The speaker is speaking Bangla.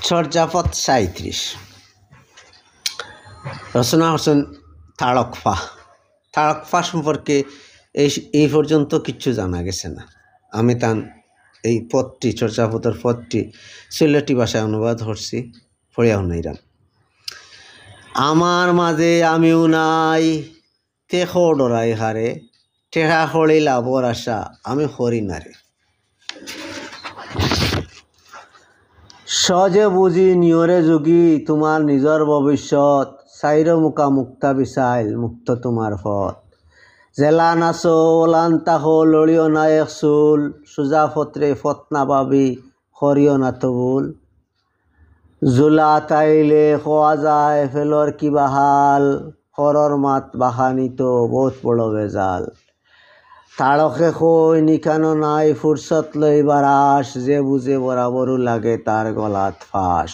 চর্যাপদ ৩৭ রচনা করছেন তাড়কফা। তাড়কফা সম্পর্কে এই পর্যন্ত কিচ্ছু জানা গেছে না। আমি তার এই পদটি, চর্যাপদের পদটি সিলেটি ভাষায় অনুবাদ করছি, পড়িয়া শুনাইলাম। আমার মাঝে আমিও নাই, তেখ ডরাই হারে, টেহা হলি লাভর আশা আমি হরি নারে। সহজে বুঝি নিয়রে যোগী তোমার নিজর ভবিষ্যৎ, চাইর মুখা মুক্তা বিচাইল মুক্ত তোমার পথ। জেলা নাচো ওলান তাহো লড়িও না এক চুল, সোজা ফত্রে ফত না পাবি করিও না তবুল। জোলা তাইলে খোয়া যায় ফেলর কি বাহাল, হরর মাত বাহানিত বহুত বড় বেজাল। তাড়কে কই নিখানো নাই ফুরসত লইবার আস, যে বুঝে বরাবরও লাগে তার গলাত ফাঁস।